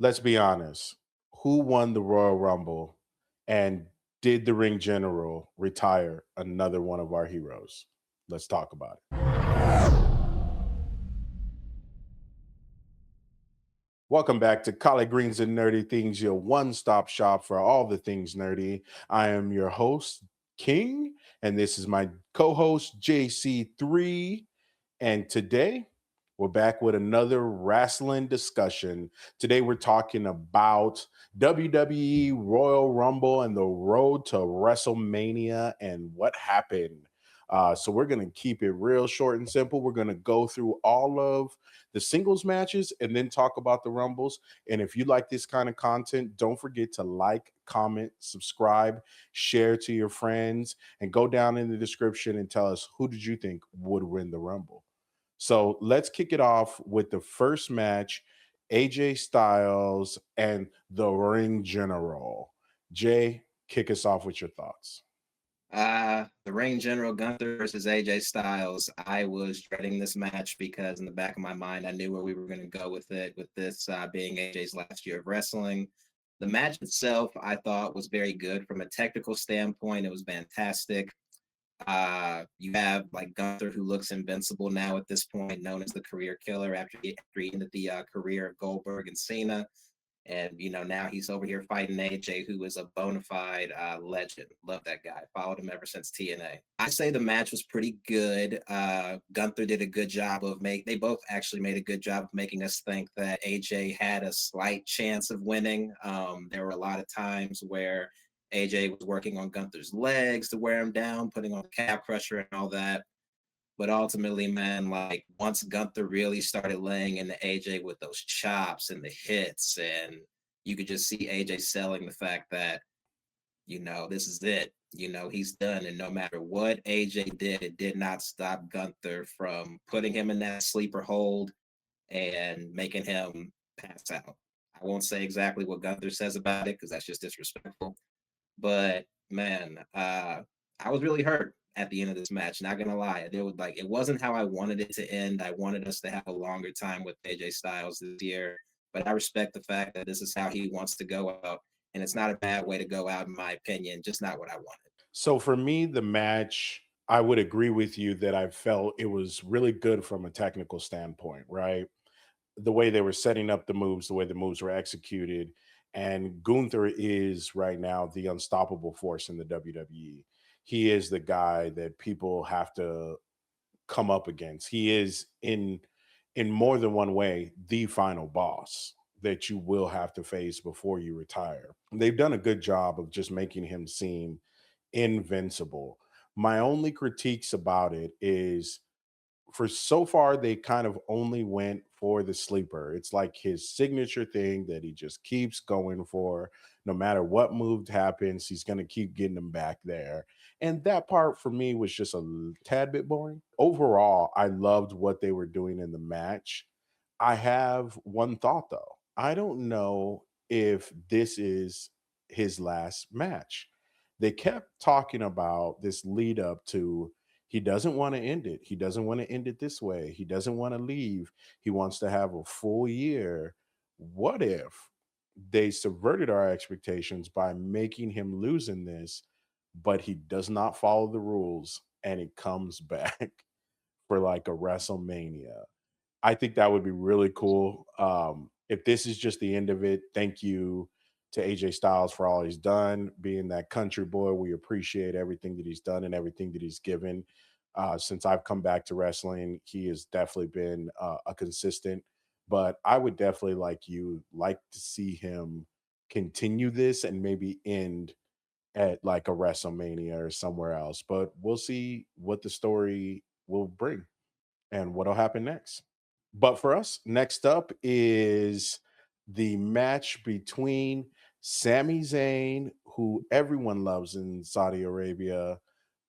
let's be honest. Who won the Royal Rumble and did the ring general retire another one of our heroes? Let's talk about it. Welcome back to Collard Greens and Nerdy Things, your one stop shop for all the things nerdy. I am your host, King, and this is my co host, JC3. And today we're back with another wrestling discussion. Today we're talking about WWE Royal Rumble and the road to WrestleMania and what happened. So we're going to keep it real short and simple. We're going to go through all of the singles matches and then talk about the Rumbles. And if you like this kind of content, don't forget to like, comment, subscribe, share to your friends, and go down in the description and tell us who did you think would win the Rumble. So let's kick it off with the first match, AJ Styles and the Ring General. Jay, kick us off with your thoughts. The Reign General Gunther versus AJ Styles. I was dreading this match because in the back of my mind, I knew where we were going to go with it, with this being AJ's last year of wrestling. The match itself, I thought, was very good from a technical standpoint. It was fantastic. You have like Gunther, who looks invincible now at this point, known as the career killer after he ended the career of Goldberg and Cena. And now he's over here fighting AJ, who is a bona fide legend. Love that guy. Followed him ever since TNA. I say the match was pretty good. Gunther did a good job of They both actually made a good job of making us think that AJ had a slight chance of winning. There were a lot of times where AJ was working on Gunther's legs to wear him down, putting on calf crusher and all that. But ultimately, man, like once Gunther really started laying into AJ with those chops and the hits, and you could just see AJ selling the fact that, this is it. He's done. And no matter what AJ did, it did not stop Gunther from putting him in that sleeper hold and making him pass out. I won't say exactly what Gunther says about it because that's just disrespectful. But man, I was really hurt at the end of this match. Not gonna lie, it wasn't how I wanted it to end. I wanted us to have a longer time with AJ Styles this year, but I respect the fact that this is how he wants to go out, and it's not a bad way to go out, in my opinion. Just not what I wanted. So for me, the match, I would agree with you that I felt it was really good from a technical standpoint, right? The way they were setting up the moves, the way the moves were executed. And Gunther is right now the unstoppable force in the WWE. He is the guy that people have to come up against. He is in more than one way the final boss that you will have to face before you retire. They've done a good job of just making him seem invincible. My only critiques about it is for so far they kind of only went for the sleeper. It's like his signature thing that he just keeps going for. No matter what move happens, he's going to keep getting them back there. And that part for me was just a tad bit boring. Overall, I loved what they were doing in the match. I have one thought though. I don't know if this is his last match. They kept talking about this lead up to he doesn't want to end it. He doesn't want to end it this way. He doesn't want to leave. He wants to have a full year. What if they subverted our expectations by making him lose in this, but he does not follow the rules and he comes back for like a WrestleMania? I think that would be really cool. If this is just the end of it, thank you to AJ Styles for all he's done. Being that country boy, we appreciate everything that he's done and everything that he's given. Since I've come back to wrestling, he has definitely been a consistent. But I would definitely like to see him continue this and maybe end at like a WrestleMania or somewhere else. But we'll see what the story will bring and what'll happen next. But for us, next up is the match between Sami Zayn, who everyone loves in Saudi Arabia,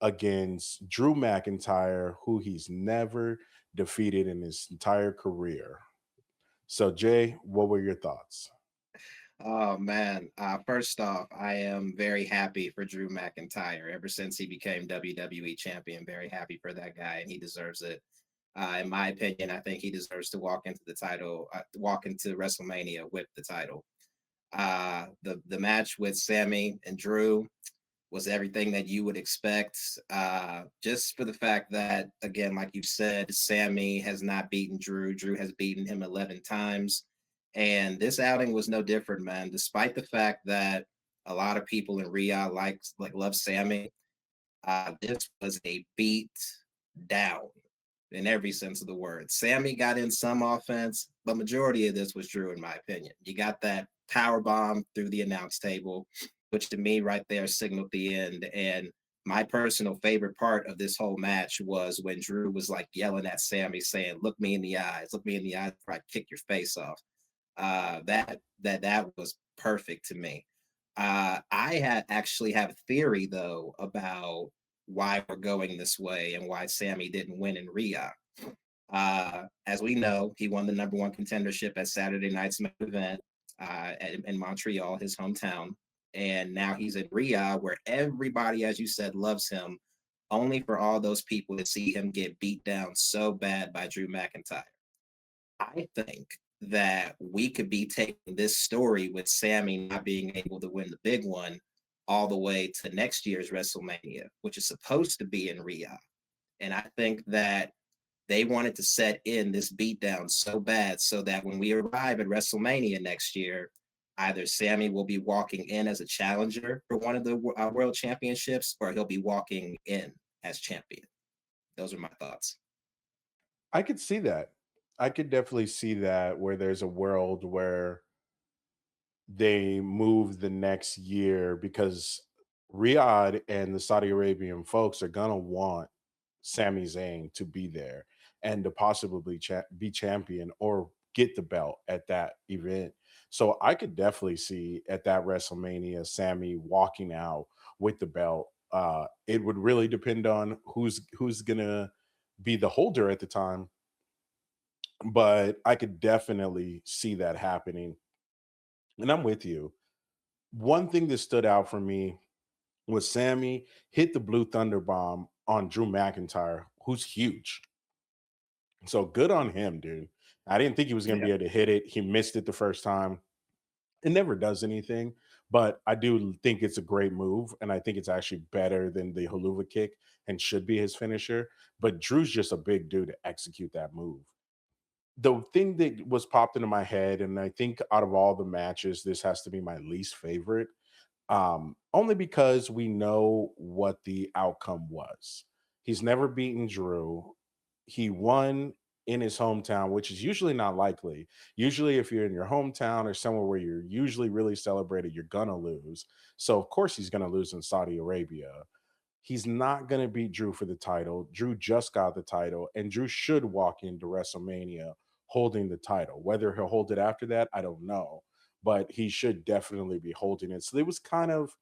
against Drew McIntyre, who he's never defeated in his entire career. So, Jay, what were your thoughts? Oh man! First off, I am very happy for Drew McIntyre. Ever since he became WWE champion, very happy for that guy, and he deserves it. In my opinion, I think he deserves to walk into the title, walk into WrestleMania with the title. The match with Sammy and Drew was everything that you would expect. Just for the fact that, again, like you said, Sammy has not beaten Drew. Drew has beaten him 11 times. And this outing was no different, man. Despite the fact that a lot of people in Riyadh love Sammy, this was a beat down in every sense of the word. Sammy got in some offense, but majority of this was Drew, in my opinion. You got that power bomb through the announce table, which to me right there signaled the end. And my personal favorite part of this whole match was when Drew was like yelling at Sammy, saying, "Look me in the eyes, look me in the eyes, before I kick your face off." That was perfect to me. I had actually have a theory though about why we're going this way and why Sammy didn't win in Riyadh. As we know, he won the number one contendership at Saturday night's main event in Montreal, his hometown. And now he's in Riyadh, where everybody, as you said, loves him, only for all those people to see him get beat down so bad by Drew McIntyre. I think that we could be taking this story with Sammy not being able to win the big one all the way to next year's WrestleMania, which is supposed to be in Riyadh. And I think that they wanted to set in this beatdown so bad so that when we arrive at WrestleMania next year, either Sammy will be walking in as a challenger for one of the world championships, or he'll be walking in as champion. Those are my thoughts. I could see that. I could definitely see that where there's a world where they move the next year because Riyadh and the Saudi Arabian folks are gonna want Sami Zayn to be there and to possibly be champion or get the belt at that event. So I could definitely see at that WrestleMania Sammy walking out with the belt. It would really depend on who's gonna be the holder at the time, but I could definitely see that happening. And I'm with you. One thing that stood out for me was Sammy hit the Blue Thunder Bomb on Drew McIntyre, who's huge. So good on him, dude. I didn't think he was going to Yeah. be able to hit it. He missed it the first time. It never does anything, but I do think it's a great move. And I think it's actually better than the Haluva kick and should be his finisher. But Drew's just a big dude to execute that move. The thing that was popped into my head, and I think out of all the matches, this has to be my least favorite, only because we know what the outcome was. He's never beaten Drew. He won in his hometown, which is usually not likely. Usually, if you're in your hometown or somewhere where you're usually really celebrated, you're gonna lose. So, of course, he's gonna lose in Saudi Arabia. He's not going to beat Drew for the title. Drew just got the title, and Drew should walk into WrestleMania holding the title. Whether he'll hold it after that, I don't know, but he should definitely be holding it. So it was kind of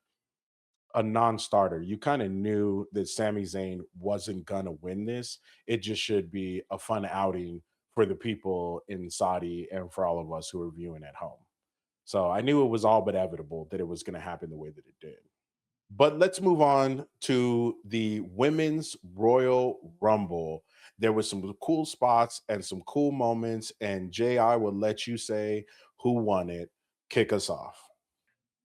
a non-starter. You kind of knew that Sami Zayn wasn't going to win this. It just should be a fun outing for the people in Saudi and for all of us who are viewing at home. So I knew it was all but inevitable that it was going to happen the way that it did. But let's move on to the women's Royal Rumble. There was some cool spots and some cool moments. And Jay, I will let you say who won it. Kick us off.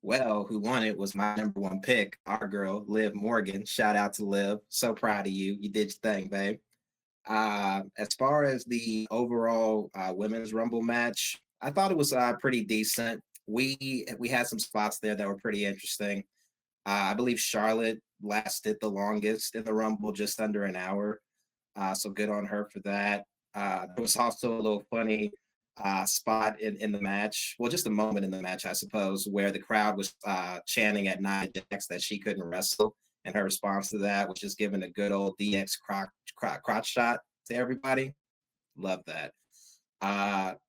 Well, who won it was my number one pick, our girl, Liv Morgan. Shout out to Liv. So proud of you. You did your thing, babe. As far as the overall women's Rumble match, I thought it was pretty decent. We had some spots there that were pretty interesting. I believe Charlotte lasted the longest in the Rumble, just under an hour. So good on her for that. There was also a little funny spot in the match. Well, just a moment in the match, I suppose, where the crowd was chanting at Nia Jax that she couldn't wrestle. And her response to that was just giving a good old DX crotch shot to everybody. Love that.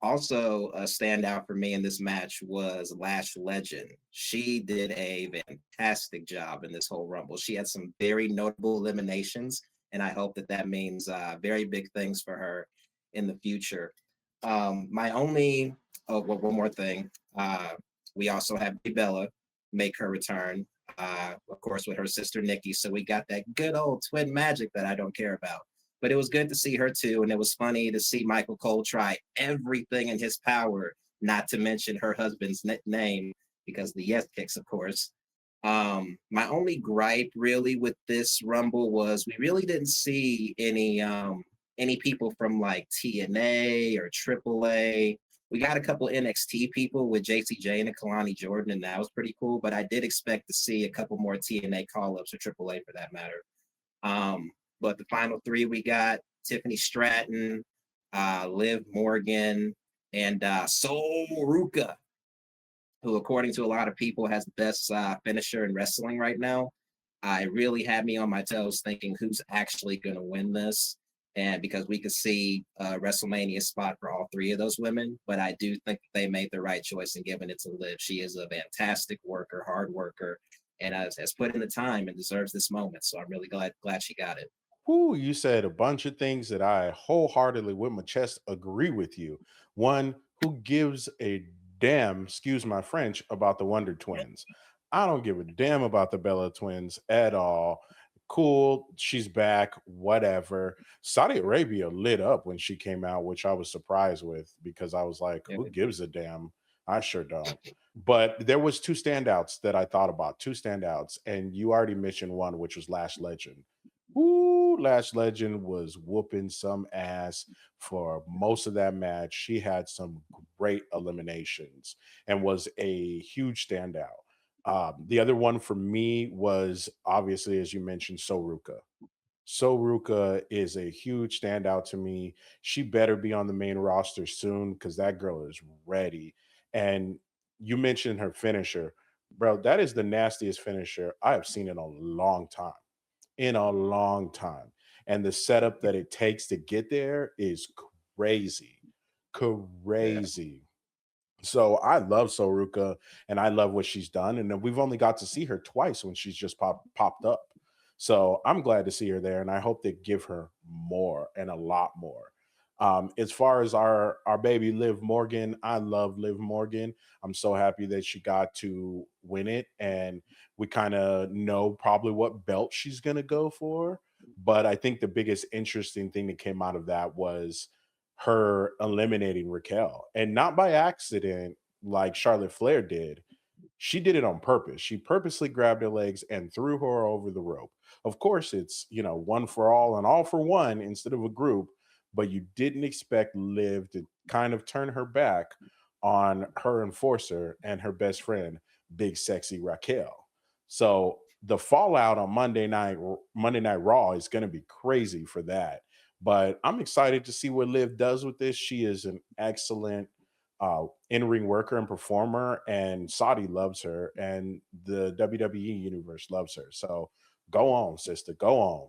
Also, a standout for me in this match was Lash Legend. She did a fantastic job in this whole Rumble. She had some very notable eliminations, and I hope that that means very big things for her in the future. My only, oh, well, one more thing. We also have Bella make her return, of course, with her sister Nikki. So we got that good old twin magic that I don't care about. But it was good to see her too, and it was funny to see Michael Cole try everything in his power not to mention her husband's name because the yes kicks, of course. My only gripe really with this Rumble was we really didn't see any people from like TNA or AAA. We got a couple NXT people with JC Jane and Kalani Jordan, and that was pretty cool. But I did expect to see a couple more TNA call ups or AAA for that matter. But the final three we got Tiffany Stratton, Liv Morgan, and Sol Ruka, who, according to a lot of people, has the best finisher in wrestling right now. It really had me on my toes thinking who's actually going to win this. And because we could see a WrestleMania spot for all three of those women, but I do think they made the right choice in giving it to Liv. She is a fantastic worker, hard worker, and has put in the time and deserves this moment. So I'm really glad she got it. Whoo, you said a bunch of things that I wholeheartedly, with my chest, agree with you. One, who gives a damn, excuse my French, about the Wonder Twins? I don't give a damn about the Bella Twins at all. Cool, she's back, whatever. Saudi Arabia lit up when she came out, which I was surprised with because I was like, Yeah, who gives a damn? I sure don't. But there was two standouts that I thought about, two standouts, and you already mentioned one, which was Lash Legend. Woo, Lash Legend was whooping some ass for most of that match. She had some great eliminations and was a huge standout. The other one for me was obviously, as you mentioned, Soruka. Soruka is a huge standout to me. She better be on the main roster soon because that girl is ready. And you mentioned her finisher, bro. That is the nastiest finisher I have seen in a long time, in a long time. And the setup that it takes to get there is crazy. yeah, Crazy. So I love Soruka and I love what she's done. And then we've only got to see her twice when she's just popped up. So I'm glad to see her there, and I hope they give her more and a lot more. As far as our baby Liv Morgan, I love Liv Morgan. I'm so happy that she got to win it, and we kind of know probably what belt she's gonna go for. But I think the biggest interesting thing that came out of that was her eliminating Raquel, and not by accident like Charlotte Flair did. She did it on purpose. She purposely grabbed her legs and threw her over the rope. Of course, it's, one for all and all for one instead of a group, but you didn't expect Liv to kind of turn her back on her enforcer and her best friend, Big Sexy Raquel. So the fallout on Monday Night Raw is going to be crazy for that. But I'm excited to see what Liv does with this. She is an excellent in-ring worker and performer, and Saudi loves her, and the WWE universe loves her. So go on, sister, go on.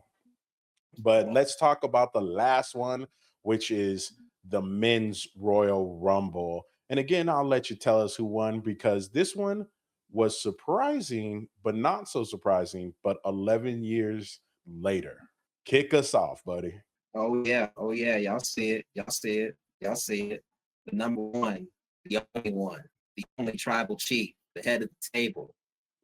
But let's talk about the last one, which is the men's Royal Rumble. And again, I'll let you tell us who won because this one was surprising, but not so surprising. But 11 years later, kick us off, buddy. oh yeah, y'all see it, y'all see it, y'all see it. The number one, the only tribal chief, the head of the table,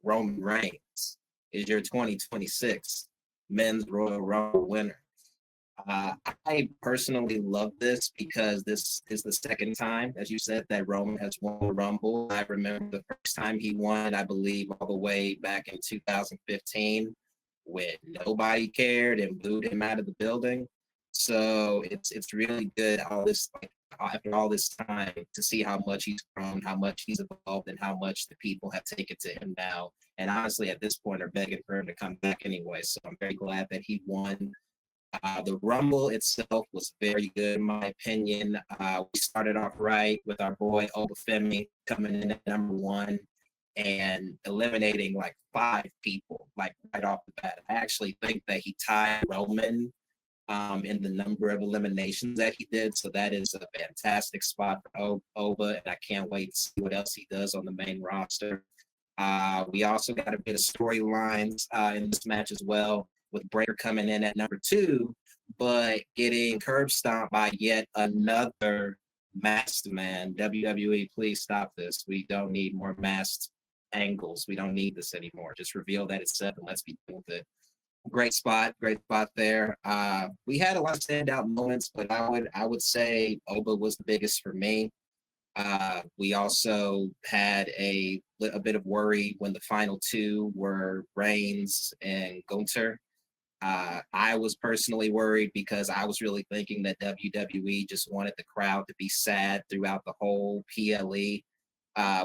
Roman Reigns, is your 2026 men's Royal Rumble winner. I personally love this because this is the second time, as you said, that Roman has won the Rumble. I remember the first time he won, I believe, all the way back in 2015, when nobody cared and booed him out of the building. So it's really good all this like after all this time to see how much he's grown, how much he's evolved, and how much the people have taken to him now. And honestly, at this point, are begging for him to come back anyway. So I'm very glad that he won. The Rumble itself was very good, in my opinion. We started off right with our boy Obafemi coming in at number one and eliminating like five people, like right off the bat. I actually think that he tied Roman in the number of eliminations that he did. So that is a fantastic spot for Oba, and I can't wait to see what else he does on the main roster. We also got a bit of storylines in this match as well, with Breaker coming in at number two, but getting curb stomped by yet another masked man. WWE, please stop this. We don't need more masked angles. We don't need this anymore. Just reveal that it's Seth and let's be done with it. Great spot there. We had a lot of standout moments, but I would say Oba was the biggest for me. We also had a bit of worry when the final two were Reigns and Gunter. I was personally worried because I was really thinking that WWE just wanted the crowd to be sad throughout the whole PLE,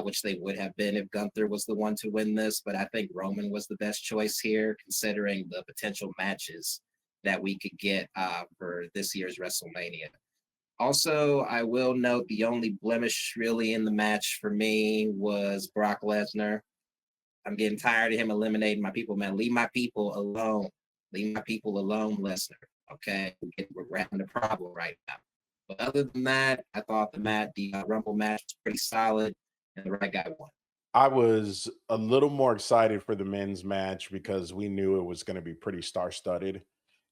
which they would have been if Gunther was the one to win this. But I think Roman was the best choice here, considering the potential matches that we could get for this year's WrestleMania. Also, I will note the only blemish really in the match for me was Brock Lesnar. I'm getting tired of him eliminating my people, man. Leave my people alone. Leave my people alone, Lesnar. Okay, we're having a problem right now. But other than that, I thought the Rumble match was pretty solid, and the right guy won. I was a little more excited for the men's match because we knew it was going to be pretty star-studded,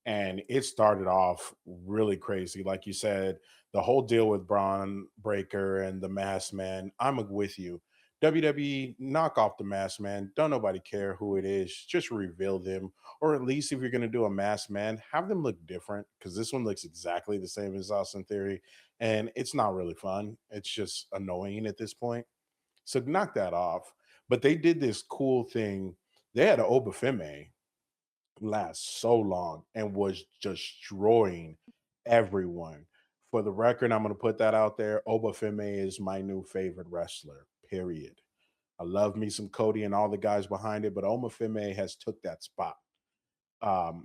and it started off really crazy. Like you said, the whole deal with Braun Breaker and the Masked Man. I'm with you. WWE, knock off the Masked Man. Don't nobody care who it is. Just reveal them, or at least if you're going to do a Masked Man, have them look different because this one looks exactly the same as Austin Theory, and it's not really fun. It's just annoying at this point. So knock that off. But they did this cool thing. They had an Obafemi last so long and was destroying everyone. For the record, I'm going to put that out there. Obafemi is my new favorite wrestler, period. I love me some Cody and all the guys behind it, but Obafemi has took that spot.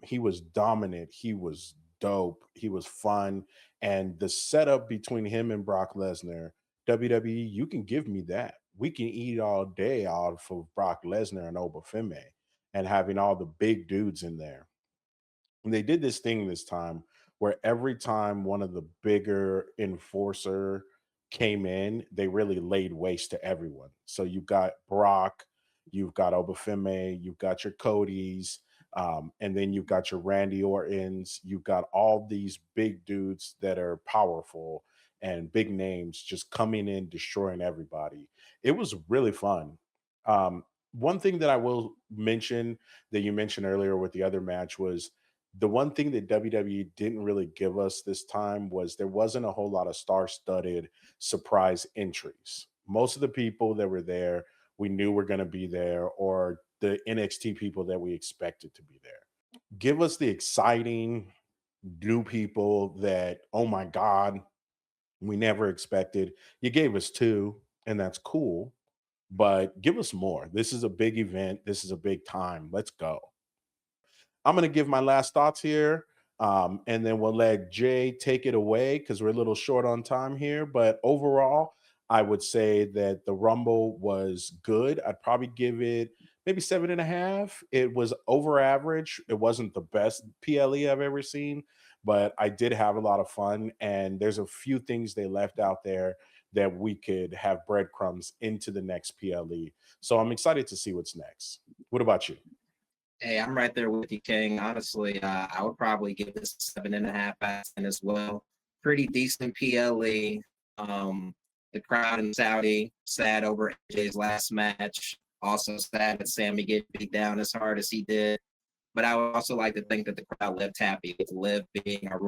He was dominant. He was dope. He was fun. And the setup between him and Brock Lesnar, WWE, you can give me that. We can eat all day off of Brock Lesnar and Obafemi and having all the big dudes in there. And they did this thing this time where every time one of the bigger enforcer came in, they really laid waste to everyone. So you've got Brock, you've got Obafemi, you've got your Codys, and then you've got your Randy Ortons. You've got all these big dudes that are powerful and big names just coming in, destroying everybody. It was really fun. One thing that I will mention that you mentioned earlier with the other match was the one thing that WWE didn't really give us this time was there wasn't a whole lot of star-studded surprise entries. Most of the people that were there, we knew were going to be there, or the NXT people that we expected to be there. Give us the exciting new people that, oh my God, we never expected. You gave us two, and that's cool, but give us more. This is a big event. This is a big time. Let's go. I'm going to give my last thoughts here, and then we'll let Jay take it away because we're a little short on time here. But overall, I would say that the Rumble was good. I'd probably give it maybe 7.5. It was over average. It wasn't the best PLE I've ever seen, but I did have a lot of fun. And there's a few things they left out there that we could have breadcrumbs into the next PLE. So I'm excited to see what's next. What about you? Hey, I'm right there with you, King. Honestly, I would probably give this 7.5 out of 10 as well. Pretty decent PLE. The crowd in Saudi sad over AJ's last match. Also sad that Sammy get beat down as hard as he did. But I would also like to think that the crowd left happy with Liv being our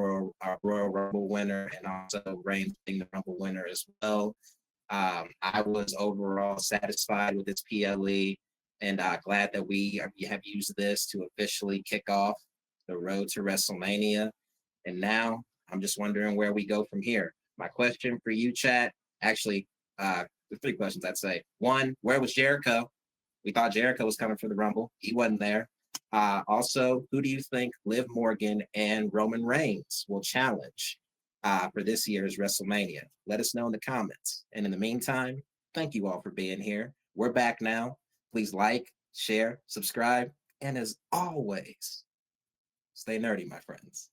Royal Rumble winner and also Reigns being the Rumble winner as well. I was overall satisfied with its PLE and glad that we have used this to officially kick off the road to WrestleMania. And now I'm just wondering where we go from here. My question for you, chat, actually, the three questions I'd say. One, where was Jericho? We thought Jericho was coming for the Rumble. He wasn't there. Also, who do you think Liv Morgan and Roman Reigns will challenge for this year's WrestleMania? Let us know in the comments. And in the meantime, thank you all for being here. We're back now. Please like, share, subscribe, and as always, stay nerdy, my friends.